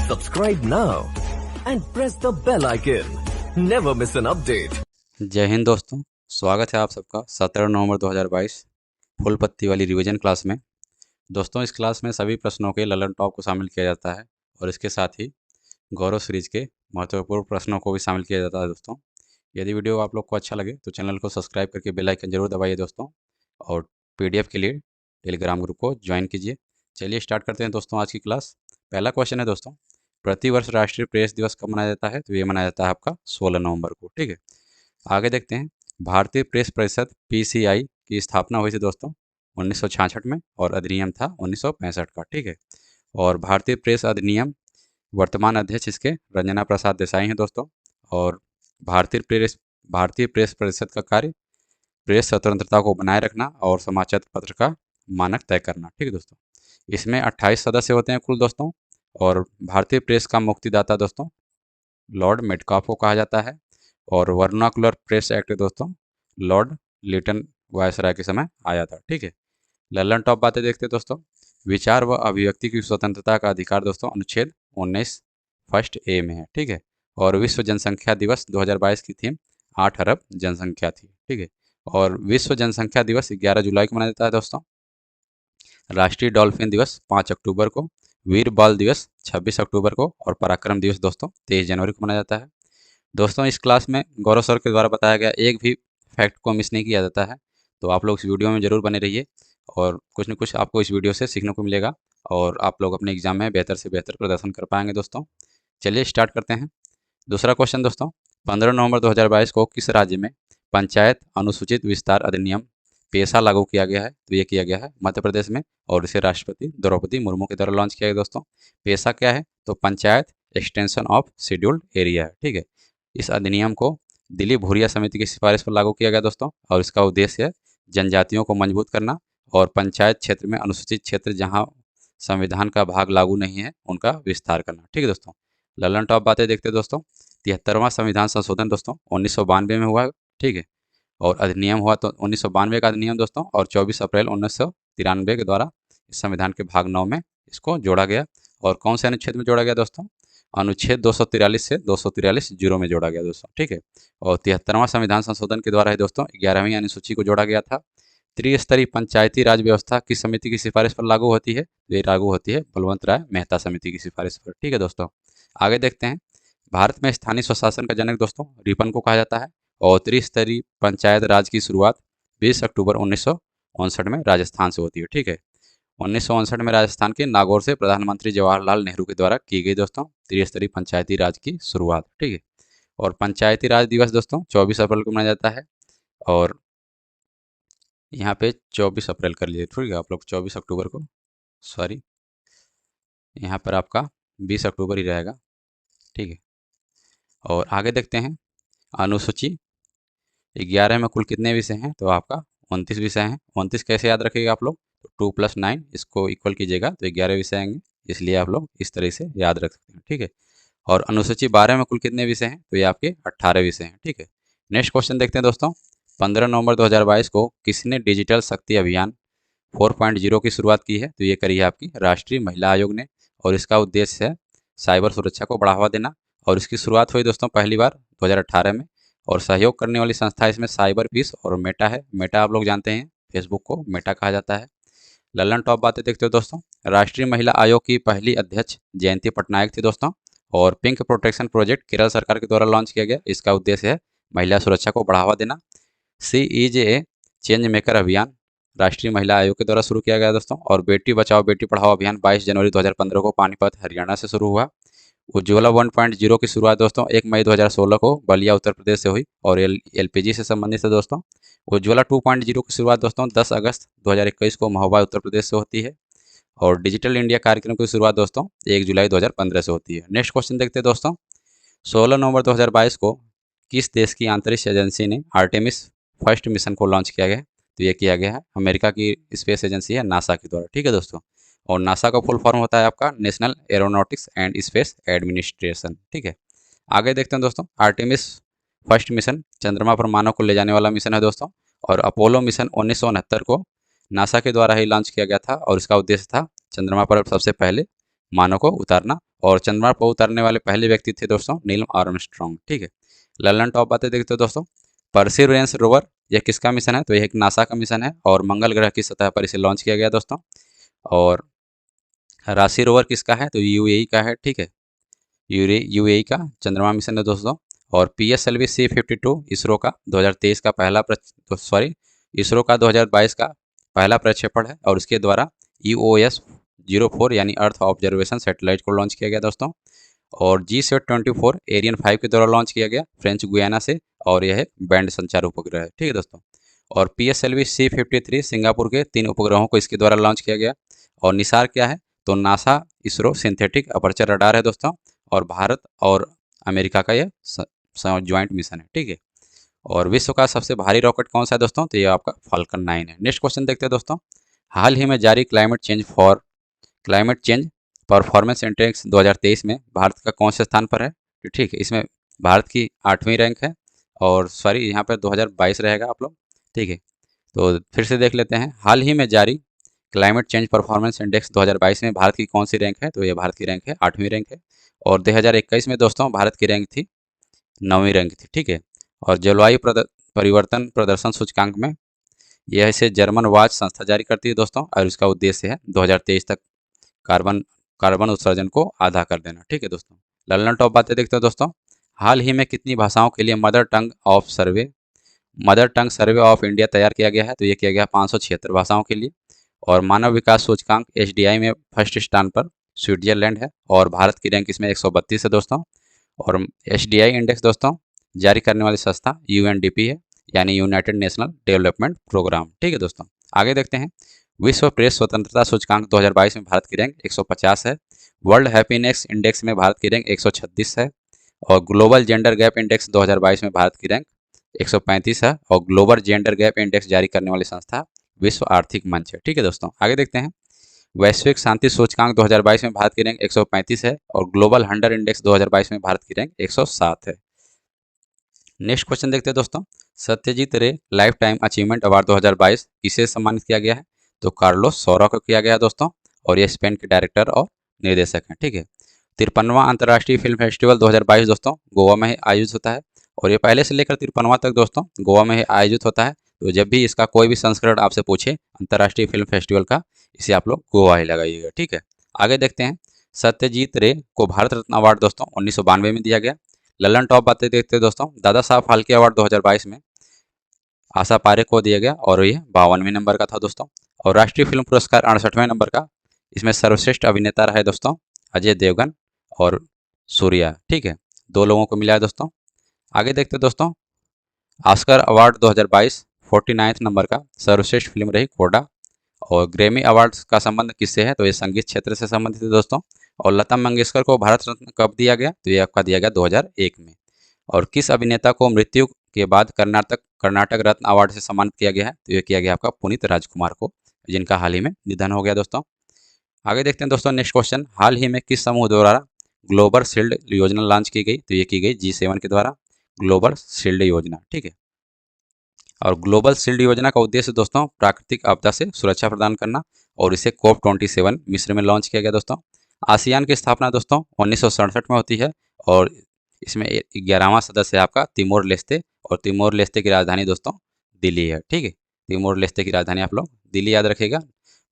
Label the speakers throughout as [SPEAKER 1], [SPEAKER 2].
[SPEAKER 1] Subscribe now and press the bell icon. Never miss an update.
[SPEAKER 2] जय हिंद दोस्तों, स्वागत है आप सबका 17 नवंबर 2022 फुल पत्ती वाली रिवीजन क्लास में। दोस्तों, इस क्लास में सभी प्रश्नों के ललन टॉप को शामिल किया जाता है और इसके साथ ही गौरव सीरीज के महत्वपूर्ण प्रश्नों को भी शामिल किया जाता है। दोस्तों, यदि वीडियो आप लोग को अच्छा लगे तो चैनल को सब्सक्राइब करके बेल आइकन जरूर दबाइए दोस्तों, और PDF के लिए टेलीग्राम ग्रुप को ज्वाइन कीजिए। चलिए स्टार्ट करते हैं दोस्तों आज की क्लास। पहला क्वेश्चन है दोस्तों, प्रतिवर्ष राष्ट्रीय प्रेस दिवस कब मनाया जाता है? तो ये मनाया जाता है आपका 16 नवंबर को। ठीक है, आगे देखते हैं। भारतीय प्रेस परिषद PCI की स्थापना हुई थी दोस्तों 1966 में, और अधिनियम था 1965 का। ठीक है, और भारतीय प्रेस अधिनियम वर्तमान अध्यक्ष इसके रंजना प्रसाद देसाई हैं दोस्तों। और भारतीय प्रेस परिषद का कार्य प्रेस स्वतंत्रता को बनाए रखना और समाचार पत्र का मानक तय करना। ठीक है दोस्तों, इसमें 28 सदस्य होते हैं कुल दोस्तों। और भारतीय प्रेस का मुक्तिदाता दोस्तों लॉर्ड मेटकाफ को कहा जाता है। और वर्नाकुलर प्रेस एक्ट दोस्तों लॉर्ड लिटन वायसराय के समय आया था। ठीक है, ललन टॉप बातें देखते हैं दोस्तों। विचार व अभिव्यक्ति की स्वतंत्रता का अधिकार दोस्तों अनुच्छेद 19 फर्स्ट ए में है। ठीक है, और विश्व जनसंख्या दिवस 2022 की थीम 8 अरब जनसंख्या थी। ठीक है, और विश्व जनसंख्या दिवस 11 जुलाई को मनाया जाता है दोस्तों। राष्ट्रीय डॉल्फिन दिवस 5 अक्टूबर को, वीर बाल दिवस 26 अक्टूबर को, और पराक्रम दिवस दोस्तों 23 जनवरी को मनाया जाता है। दोस्तों, इस क्लास में गौरव सर के द्वारा बताया गया एक भी फैक्ट को मिस नहीं किया जाता है, तो आप लोग इस वीडियो में ज़रूर बने रहिए और कुछ न कुछ आपको इस वीडियो से सीखने को मिलेगा और आप लोग अपने एग्जाम में बेहतर से बेहतर प्रदर्शन कर पाएंगे दोस्तों। चलिए स्टार्ट करते हैं। दूसरा क्वेश्चन दोस्तों, 15 नवंबर 2022 को किस राज्य में पंचायत अनुसूचित विस्तार अधिनियम पेशा लागू किया गया है? तो ये किया गया है मध्य प्रदेश में, और इसे राष्ट्रपति द्रौपदी मुर्मू के द्वारा लॉन्च किया गया दोस्तों। पेशा क्या है? तो panchayat extension of scheduled area है। ठीक है, इस अधिनियम को दिल्ली भूरिया समिति की सिफारिश पर लागू किया गया दोस्तों, और इसका उद्देश्य है जनजातियों को मजबूत करना और पंचायत क्षेत्र में अनुसूचित क्षेत्र जहां संविधान का भाग लागू नहीं है उनका विस्तार करना। ठीक है दोस्तों, ललन टॉप बातें देखते हैं दोस्तों। 73वां संविधान संशोधन दोस्तों 1992 में हुआ। ठीक है, और अधिनियम हुआ तो 1992 का अधिनियम दोस्तों, और 24 अप्रैल 1993 के द्वारा इस संविधान के भाग 9 में इसको जोड़ा गया। और कौन से अनुच्छेद में जोड़ा गया दोस्तों? अनुच्छेद 243 से 243 जीरो में जोड़ा गया दोस्तों। ठीक है, और 73वां संविधान संशोधन के द्वारा है दोस्तों 11वीं अनुसूची को जोड़ा गया था। त्रिस्तरीय पंचायती राज व्यवस्था किस समिति की सिफारिश पर लागू होती है? ये लागू होती है बलवंत राय मेहता समिति की सिफारिश पर। ठीक है दोस्तों, आगे देखते हैं। भारत में स्थानीय स्वशासन का जनक दोस्तों रिपन को कहा जाता है, और त्रिस्तरीय पंचायत राज की शुरुआत 20 अक्टूबर 1959 में राजस्थान से होती है। ठीक है, 1959 में राजस्थान के नागौर से प्रधानमंत्री जवाहरलाल नेहरू के द्वारा की गई दोस्तों त्रिस्तरीय पंचायती राज की शुरुआत। ठीक है, और पंचायती राज दिवस दोस्तों 24 अप्रैल को मनाया जाता है, और यहाँ पे 24 अप्रैल कर लीजिए। ठीक है, आप लोग 24 अक्टूबर को, सॉरी यहाँ पर आपका 20 अक्टूबर ही रहेगा। ठीक है, और आगे देखते हैं। अनुसूची 11 में कुल कितने विषय हैं? तो आपका 29 विषय हैं। 29 कैसे याद रखिएगा आप लोग? तो 2 + 9 इसको इक्वल कीजिएगा तो 11 विषय आएंगे, इसलिए आप लोग इस तरह से याद रख सकते हैं। ठीक है, और अनुसूची 12 में कुल कितने विषय हैं? तो ये आपके 18 विषय हैं। ठीक है, नेक्स्ट क्वेश्चन देखते हैं दोस्तों। 15 नवंबर 2022 को किसने डिजिटल शक्ति अभियान 4.0 की शुरुआत की है? तो ये करी है आपकी राष्ट्रीय महिला आयोग ने, और इसका उद्देश्य है साइबर सुरक्षा को बढ़ावा देना। और इसकी शुरुआत हुई दोस्तों पहली बार 2018 में, और सहयोग करने वाली संस्था इसमें साइबर पीस और मेटा है। मेटा आप लोग जानते हैं, फेसबुक को मेटा कहा जाता है। ललन टॉप बातें देखते हो दोस्तों। राष्ट्रीय महिला आयोग की पहली अध्यक्ष जयंती पटनायक थी दोस्तों, और पिंक प्रोटेक्शन प्रोजेक्ट केरल सरकार के द्वारा लॉन्च किया गया। इसका उद्देश्य है महिला सुरक्षा को बढ़ावा देना। CEJ चेंज मेकर अभियान राष्ट्रीय महिला आयोग के द्वारा शुरू किया गया दोस्तों, और बेटी बचाओ बेटी पढ़ाओ अभियान 22 जनवरी 2015 को पानीपत हरियाणा से शुरू हुआ। उज्ज्वला 1.0 की शुरुआत दोस्तों 1 मई 2016 को बलिया उत्तर प्रदेश से हुई, और LPG से संबंधित है दोस्तों। उज्ज्वला 2.0 की शुरुआत दोस्तों 10 अगस्त 2021 को महोबा उत्तर प्रदेश से होती है, और डिजिटल इंडिया कार्यक्रम की शुरुआत दोस्तों 1 जुलाई 2015 से होती है। नेक्स्ट क्वेश्चन देखते हैं दोस्तों। 16 नवंबर 2022 को किस देश की अंतरिक्ष एजेंसी ने आर्टेमिस फर्स्ट मिशन को लॉन्च किया गया है? तो ये किया गया है अमेरिका की स्पेस एजेंसी है नासा के द्वारा। ठीक है दोस्तों, और नासा का फुल फॉर्म होता है आपका national aeronautics and space administration. ठीक है, आगे देखते हैं दोस्तों। आर्टेमिस फर्स्ट मिशन चंद्रमा पर मानव को ले जाने वाला मिशन है दोस्तों, और अपोलो मिशन 1969 को नासा के द्वारा ही लॉन्च किया गया था, और इसका उद्देश्य था चंद्रमा पर सबसे पहले मानव को उतारना और चंद्रमा पर उतरने वाले पहले व्यक्ति थे दोस्तों नील आर्मस्ट्रॉन्ग। ठीक है, ललन टॉप बातें देखते हो दोस्तों। परसिवरेंस रोवर यह किसका मिशन है? तो यह एक नासा का मिशन है और मंगल ग्रह की सतह पर इसे लॉन्च किया गया दोस्तों। और राशि रोवर किसका है? तो यूएई का है। ठीक है, यूएई का चंद्रमा मिशन है दोस्तों। और PSLV C-52 इसरो का 2023 का पहला इसरो का 2022 का पहला प्रक्षेपण है और इसके द्वारा EOS-04 यानी अर्थ ऑब्जर्वेशन सैटेलाइट को लॉन्च किया गया दोस्तों। और GSAT-24 एरियन 5 के द्वारा लॉन्च किया गया फ्रेंच गुयाना से और यह बैंड संचार उपग्रह है। ठीक है दोस्तों। और PSLV C-53 सिंगापुर के 3 उपग्रहों को इसके द्वारा लॉन्च किया गया। और निसार क्या है? तो NASA ISRO synthetic aperture radar है दोस्तों और भारत और अमेरिका का यह ज्वाइंट मिशन है। ठीक है, और विश्व का सबसे भारी रॉकेट कौन सा है दोस्तों? तो ये आपका फाल्कन 9 है। नेक्स्ट क्वेश्चन देखते हैं दोस्तों। हाल ही में जारी क्लाइमेट चेंज परफॉर्मेंस इंडेक्स 2023 में भारत का कौन से स्थान पर है? तो ठीक है, इसमें भारत की 8वीं रैंक है और यहाँ पर 2022 रहेगा आप लोग। ठीक है, तो फिर से देख लेते हैं। हाल ही में जारी क्लाइमेट चेंज परफॉर्मेंस इंडेक्स 2022 में भारत की कौन सी रैंक है? तो ये भारत की रैंक है 8वीं रैंक है। और 2021 में दोस्तों भारत की रैंक थी 9वीं रैंक थी। ठीक है, और जलवायु परिवर्तन प्रदर्शन सूचकांक में यह इसे जर्मन वाच संस्था जारी करती है दोस्तों और इसका उद्देश्य है 2023 तक कार्बन उत्सर्जन को आधा कर देना। ठीक है दोस्तों, ललन टॉप बातें देखते हैं दोस्तों। हाल ही में कितनी भाषाओं के लिए mother tongue survey of India तैयार किया गया है? तो ये किया गया 576 भाषाओं के लिए। और मानव विकास सूचकांक HDI में फर्स्ट स्थान पर स्विट्जरलैंड है और भारत की रैंक इसमें 132 है दोस्तों। और HDI इंडेक्स दोस्तों जारी करने वाली संस्था UNDP है यानी यूनाइटेड नेशनल डेवलपमेंट प्रोग्राम। ठीक है दोस्तों, आगे देखते हैं। विश्व प्रेस स्वतंत्रता सूचकांक 2022 में भारत की रैंक 150 है। वर्ल्ड हैप्पीनेस इंडेक्स में भारत की रैंक 136 है। और ग्लोबल जेंडर गैप इंडेक्स 2022 में भारत की रैंक 135 है। और ग्लोबल जेंडर गैप इंडेक्स जारी करने वाली संस्था विश्व आर्थिक मंच है। ठीक है दोस्तों, आगे देखते हैं। वैश्विक शांति सूचकांक 2022 में भारत की रैंक 135 है और ग्लोबल हंटर इंडेक्स 2022 में भारत की रैंक 107 है। नेक्स्ट क्वेश्चन देखते हैं दोस्तों। सत्यजीत रे लाइफ टाइम अचीवमेंट अवार्ड 2022 किसे सम्मानित किया गया है? तो कार्लोस सौरा को किया गया दोस्तों और ये स्पेन के डायरेक्टर और निर्देशक हैं। ठीक है, 53वां अंतर्राष्ट्रीय फिल्म फेस्टिवल 2022 दोस्तों गोवा में आयोजित होता है और ये पहले से लेकर 53वां तक दोस्तों गोवा में आयोजित होता है। तो जब भी इसका कोई भी संस्करण आपसे पूछे अंतर्राष्ट्रीय फिल्म फेस्टिवल का, इसे आप लोग गोवा ही लगाइएगा। ठीक है, आगे देखते हैं। सत्यजीत रे को भारत रत्न अवार्ड दोस्तों 1992 में दिया गया। ललन टॉप बातें देखते हैं दोस्तों। दादा साहब फाल्के अवार्ड 2022 में आशा पारेख को दिया गया और ये 52वें नंबर का था दोस्तों। और राष्ट्रीय फिल्म पुरस्कार 68वें नंबर का, इसमें सर्वश्रेष्ठ अभिनेता रहे दोस्तों अजय देवगन और सूर्या। ठीक है, 2 लोगों को मिला है दोस्तों। आगे देखते हैं दोस्तों। ऑस्कर अवार्ड 2022 49 नंबर का सर्वश्रेष्ठ फिल्म रही कोडा। और ग्रैमी अवार्ड्स का संबंध किससे है? तो ये संगीत क्षेत्र से संबंधित है दोस्तों। और लता मंगेशकर को भारत रत्न कब दिया गया? तो ये आपका दिया गया 2001 में। और किस अभिनेता को मृत्यु के बाद कर्नाटक रत्न अवार्ड से सम्मानित किया गया है? तो ये किया गया आपका पुनीत राजकुमार को, जिनका हाल ही में निधन हो गया दोस्तों। आगे देखते हैं दोस्तों। Next question. हाल ही में किस समूह द्वारा ग्लोबल शील्ड योजना लॉन्च की गई? तो ये की गई G7 के द्वारा ग्लोबल शील्ड योजना। ठीक है, और ग्लोबल शील्ड योजना का उद्देश्य दोस्तों प्राकृतिक आपदा से सुरक्षा प्रदान करना और इसे COP27 मिस्र में लॉन्च किया गया दोस्तों। आसियान की स्थापना दोस्तों 1967 में होती है और इसमें 11वां सदस्य है आपका तिमोर लेस्ते और तिमोर लेस्ते की राजधानी दोस्तों दिल्ली है। ठीक है, तिमोर लेस्ते की राजधानी आप लोग दिल्ली याद रखिएगा।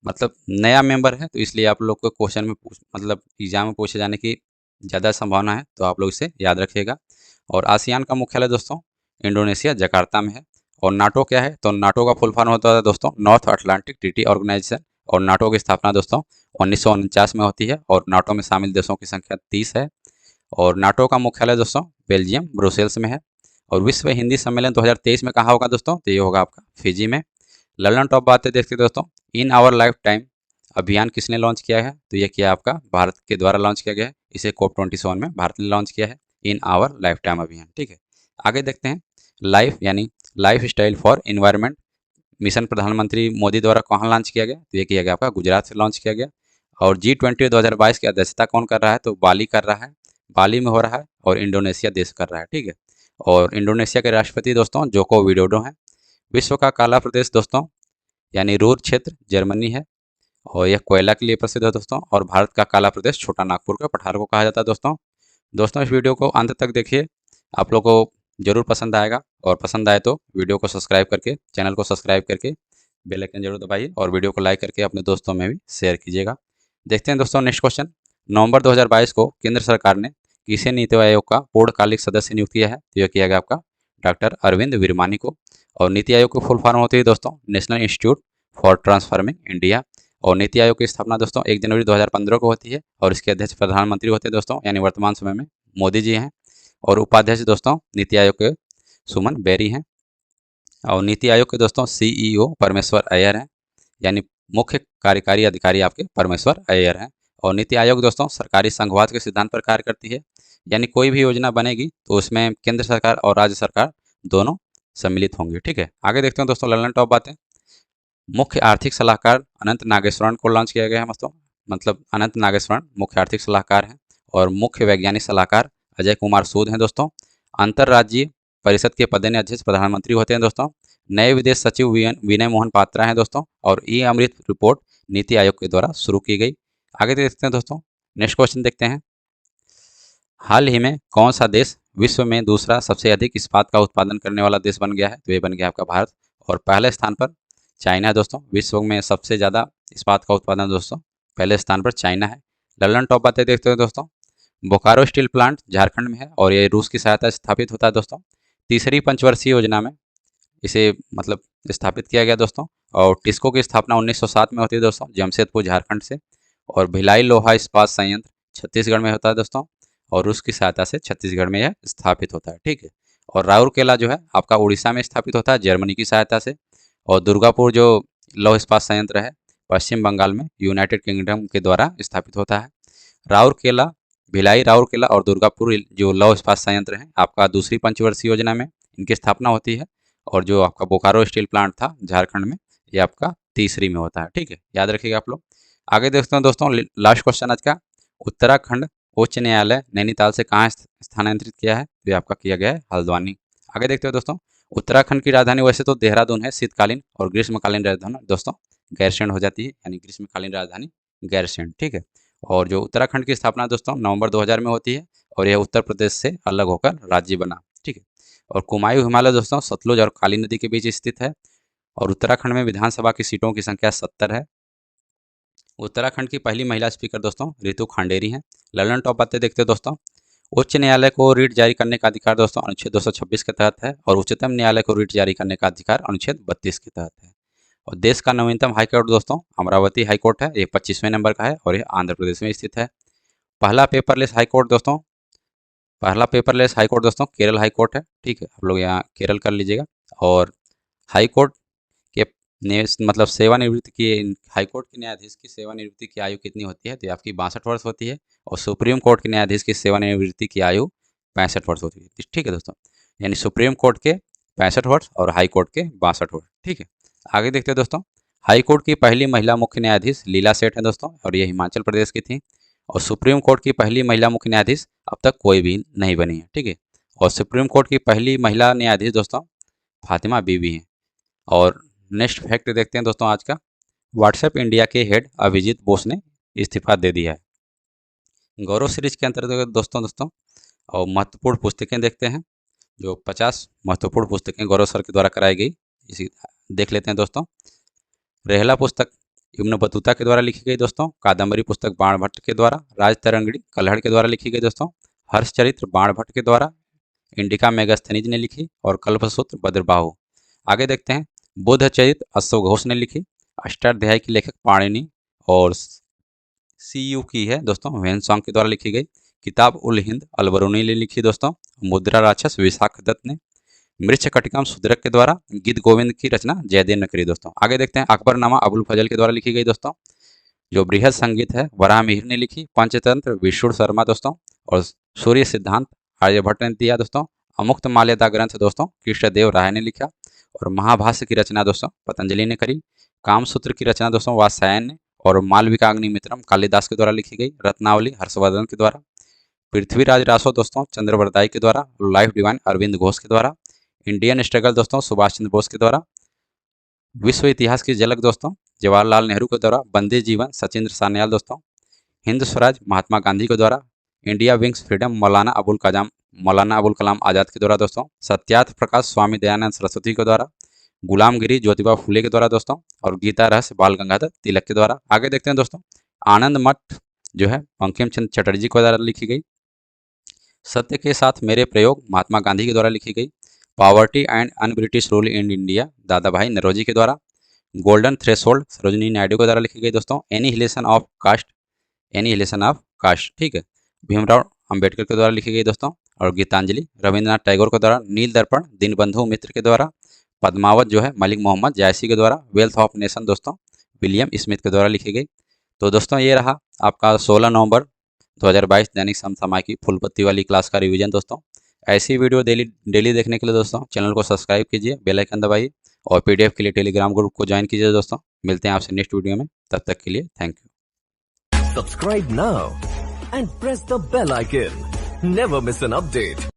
[SPEAKER 2] मतलब नया मेंबर है तो इसलिए आप लोग को क्वेश्चन में मतलब एग्जाम में पूछे जाने की ज़्यादा संभावना है, तो आप लोग इसे याद रखिएगा। और आसियान का मुख्यालय दोस्तों इंडोनेशिया जकार्ता में है। और नाटो क्या है? तो नाटो का फुल फॉर्म होता है दोस्तों नॉर्थ अटलांटिक ट्रीटी ऑर्गेनाइजेशन। और नाटो की स्थापना दोस्तों 1949 में होती है और नाटो में शामिल देशों की संख्या 30 है। और नाटो का मुख्यालय दोस्तों बेल्जियम ब्रुसेल्स में है। और विश्व हिंदी सम्मेलन 2023 में कहाँ होगा दोस्तों? तो ये होगा आपका फिजी में। ललन टॉप बातें देखते दोस्तों। इन आवर लाइफ टाइम अभियान किसने लॉन्च किया है? तो ये किया आपका भारत के द्वारा लॉन्च किया गया है। इसे COP27 में भारत ने लॉन्च किया है, इन आवर लाइफ टाइम अभियान। ठीक है, आगे देखते हैं। लाइफ यानी life style for environment mission प्रधानमंत्री मोदी द्वारा कहाँ लॉन्च किया गया? तो ये किया गया आपका गुजरात से लॉन्च किया गया। और G20 2022 की अध्यक्षता कौन कर रहा है? तो बाली कर रहा है, बाली में हो रहा है और इंडोनेशिया देश कर रहा है। ठीक है, और इंडोनेशिया के राष्ट्रपति दोस्तों जोको विडोडो हैं। विश्व का काला प्रदेश दोस्तों यानी रूर क्षेत्र जर्मनी है। और यह कोयला के लिए प्रसिद्ध है दोस्तों। और भारत का काला प्रदेश छोटा नागपुर का पठार को कहा जाता है दोस्तों। दोस्तों इस वीडियो को अंत तक देखिए, आप लोग को जरूर पसंद आएगा। और पसंद आए तो वीडियो को सब्सक्राइब करके, चैनल को सब्सक्राइब करके बेल आइकन जरूर दबाइए और वीडियो को लाइक करके अपने दोस्तों में भी शेयर कीजिएगा। देखते हैं दोस्तों नेक्स्ट क्वेश्चन। नवंबर 2022 को केंद्र सरकार ने किसे नीति आयोग का पूर्णकालिक सदस्य नियुक्त किया है? तो यह किया गया आपका डॉक्टर अरविंद विरमानी को। और नीति आयोग की फुल फॉर्म होती है दोस्तों national institute for transforming India. और नीति आयोग की स्थापना दोस्तों 1 जनवरी 2015 को होती है। और इसके अध्यक्ष प्रधानमंत्री होते हैं दोस्तों, यानी वर्तमान समय में मोदी जी हैं। और उपाध्यक्ष दोस्तों नीति आयोग के सुमन बेरी हैं। और नीति आयोग के दोस्तों CEO परमेश्वर अय्यर हैं, यानी मुख्य कार्यकारी अधिकारी आपके परमेश्वर अय्यर हैं। और नीति आयोग दोस्तों सरकारी संघवाद के सिद्धांत पर कार्य करती है, यानी कोई भी योजना बनेगी तो उसमें केंद्र सरकार और राज्य सरकार दोनों सम्मिलित होंगे। ठीक है, आगे देखते हैं दोस्तों ललन टॉप बातें। मुख्य आर्थिक सलाहकार अनंत नागेश्वरन को लॉन्च किया गया है दोस्तों, मतलब अनंत नागेश्वरन मुख्य आर्थिक सलाहकार हैं। और मुख्य वैज्ञानिक सलाहकार अजय कुमार सूद हैं दोस्तों। अंतर्राज्यीय परिषद के पदेन अध्यक्ष प्रधानमंत्री होते हैं दोस्तों। नए विदेश सचिव विनय मोहन पात्रा हैं दोस्तों। और ई अमृत रिपोर्ट नीति आयोग के द्वारा शुरू की गई। आगे देखते हैं दोस्तों, नेक्स्ट क्वेश्चन देखते हैं। हाल ही में कौन सा देश विश्व में दूसरा सबसे अधिक इस्पात का उत्पादन करने वाला देश बन गया है? तो ये बन गया आपका भारत। और पहले स्थान पर चाइना है दोस्तों। विश्व में सबसे ज़्यादा इस्पात का उत्पादन दोस्तों पहले स्थान पर चाइना है। ललन टॉप बातें देखते हैं दोस्तों। बोकारो स्टील प्लांट झारखंड में है और ये रूस की सहायता से स्थापित होता है दोस्तों। तीसरी पंचवर्षीय योजना में इसे मतलब स्थापित किया गया दोस्तों। और टिस्को की स्थापना 1907 में होती है दोस्तों, जमशेदपुर झारखंड से। और भिलाई लोहा इस्पात संयंत्र छत्तीसगढ़ में होता है दोस्तों। और रूस की सहायता से छत्तीसगढ़ में यह स्थापित होता है। ठीक है, और राउरकेला जो है आपका उड़ीसा में स्थापित होता है जर्मनी की सहायता से। और दुर्गापुर जो लौह इस्पात संयंत्र है पश्चिम बंगाल में यूनाइटेड किंगडम के द्वारा स्थापित होता है। राउरकेला, भिलाई, राउरकेला और दुर्गापुर जो लौह इस्पात संयंत्र हैं आपका दूसरी पंचवर्षीय योजना में इनकी स्थापना होती है। और जो आपका बोकारो स्टील प्लांट था झारखंड में ये आपका तीसरी में होता है। ठीक है, याद रखिएगा आप लोग। आगे देखते हैं दोस्तों लास्ट क्वेश्चन आज का। उत्तराखंड उच्च न्यायालय नैनीताल से कहाँ स्थानांतरित किया है? तो ये आपका किया गया है हल्द्वानी। आगे देखते हैं दोस्तों, उत्तराखंड की राजधानी वैसे तो देहरादून है शीतकालीन, और ग्रीष्मकालीन राजधानी दोस्तों गैरसैंण हो जाती है, यानी ग्रीष्मकालीन राजधानी गैरसैंण। ठीक है, और जो उत्तराखंड की स्थापना दोस्तों नवंबर 2000 में होती है और यह उत्तर प्रदेश से अलग होकर राज्य बना। ठीक है, और कुमायूं हिमालय दोस्तों सतलुज और काली नदी के बीच स्थित है। और उत्तराखंड में विधानसभा की सीटों की संख्या 70 है। उत्तराखंड की पहली महिला स्पीकर दोस्तों रितु खांडेरी हैं। ललन टॉप बातें देखते हैं दोस्तों। उच्च न्यायालय को रिट जारी करने का अधिकार दोस्तों अनुच्छेद 226 के तहत है। और उच्चतम न्यायालय को रिट जारी करने का अधिकार अनुच्छेद 32 के तहत है। और देश का नवीनतम हाईकोर्ट दोस्तों अमरावती हाईकोर्ट है, ये 25वें नंबर का है और यह आंध्र प्रदेश में स्थित है। पहला पेपरलेस हाईकोर्ट दोस्तों केरल हाईकोर्ट है। ठीक है, आप लोग यहाँ केरल कर लीजिएगा। और हाईकोर्ट के मतलब सेवानिवृत्ति की, हाईकोर्ट के न्यायाधीश की सेवानिवृत्ति की आयु कितनी होती है? तो आपकी 62 वर्ष होती है। और सुप्रीम कोर्ट के न्यायाधीश की सेवानिवृत्ति की आयु 65 वर्ष होती है। ठीक है दोस्तों, यानी सुप्रीम कोर्ट के 65 वर्ष और हाई कोर्ट के 62 वर्ष। ठीक है, आगे देखते हैं दोस्तों। हाई कोर्ट की पहली महिला मुख्य न्यायाधीश लीला सेठ है दोस्तों, और ये हिमाचल प्रदेश की थी। और सुप्रीम कोर्ट की पहली महिला मुख्य न्यायाधीश अब तक कोई भी नहीं बनी है। ठीक है, और सुप्रीम कोर्ट की पहली महिला न्यायाधीश दोस्तों फातिमा बीबी हैं। और नेक्स्ट फैक्ट देखते हैं दोस्तों आज का। व्हाट्सएप इंडिया के हेड अभिजीत बोस ने इस्तीफा दे दिया है। गौरव सीरीज के अंतर्गत दोस्तों और महत्वपूर्ण पुस्तकें देखते हैं। जो 50 महत्वपूर्ण पुस्तकें गौरव सर के द्वारा कराई गई, इसी देख लेते हैं दोस्तों। रेहला पुस्तक इब्न बतूता के द्वारा लिखी गई दोस्तों। कादम्बरी पुस्तक बाणभट्ट के द्वारा। राज तरंगिणी कल्हड़ के द्वारा लिखी गई दोस्तों। हर्षचरित्र बाणभट्ट के द्वारा। इंडिका मेगास्थनीज ने लिखी। और कल्पसूत्र बद्रबाहु। आगे देखते हैं। बुद्ध चरित्र अश्व घोष ने लिखी। अष्टाध्यायी की लेखक पाणिनि। और CU की है दोस्तों वेनसॉन्ग के द्वारा लिखी गई। किताब उल हिंद अलबरूनी ने लिखी दोस्तों। मुद्रा राक्षस विशाख दत्त ने। मृच्छकटिकम सुदरक के द्वारा। गीत गोविंद की रचना जयदेव ने करी दोस्तों। आगे देखते हैं। अकबरनामा अबुल फजल के द्वारा लिखी गई दोस्तों। जो बृहद संगीत है वराह मिहिर ने लिखी। पंचतंत्र विष्णु शर्मा दोस्तों। और सूर्य सिद्धांत आर्यभट्ट ने दिया दोस्तों। अमुक्त माल्यदा ग्रंथ दोस्तों कृष्णदेव राय ने लिखा। और महाभाष्य की रचना दोस्तों पतंजलि ने करी। कामसूत्र की रचना दोस्तों वात्स्यायन ने। और मालविका अग्निमित्रम कालिदास के द्वारा लिखी गई। रत्नावली हर्षवर्धन के द्वारा। पृथ्वीराज रासो दोस्तों चंद्रवरदाई के द्वारा। लाइफ डिवाइन अरविंद घोष के द्वारा। इंडियन स्ट्रगल दोस्तों सुभाष चंद्र बोस के द्वारा। विश्व इतिहास की झलक दोस्तों जवाहरलाल नेहरू के द्वारा। बंदी जीवन सचिंद्र सान्याल दोस्तों। हिंद स्वराज महात्मा गांधी के द्वारा। India wings freedom Maulana Abul Kalam Azad के द्वारा दोस्तों। सत्यार्थ प्रकाश स्वामी दयानंद सरस्वती के द्वारा। गुलामगिरी ज्योतिबा फुले के द्वारा दोस्तों। और गीता रहस्य बाल गंगाधर तिलक के द्वारा। आगे देखते हैं दोस्तों, आनंद मठ जो है बंकिम चंद्र चटर्जी के द्वारा लिखी गई। सत्य के साथ मेरे प्रयोग महात्मा गांधी के द्वारा लिखी गई। Poverty and un British rule in India दादा भाई नौरोजी के द्वारा। गोल्डन थ्रेशोल्ड सरोजिनी नायडू के द्वारा लिखी गई दोस्तों। एनिहिलेशन ऑफ कास्ट, ठीक है, भीमराव अंबेडकर के द्वारा लिखी गई दोस्तों। और गीतांजलि रविंद्रनाथ टैगोर के द्वारा। नील दर्पण दीनबंधु मित्र के द्वारा। पद्मावत जो है मलिक मोहम्मद जायसी के द्वारा। वेल्थ ऑफ नेशन दोस्तों विलियम स्मिथ के द्वारा लिखी गई। तो दोस्तों ये रहा आपका 16 नवंबर 2022 दैनिक समसामयिक की फुल पत्ती वाली क्लास का रिवीजन दोस्तों। ऐसी वीडियो डेली देखने के लिए दोस्तों चैनल को सब्सक्राइब कीजिए, बेल आइकन दबाइए और पीडीएफ के लिए टेलीग्राम ग्रुप को ज्वाइन कीजिए दोस्तों। मिलते हैं आपसे नेक्स्ट वीडियो में, तब तक के लिए thank you.
[SPEAKER 1] Subscribe now and press the bell icon. Never miss an update.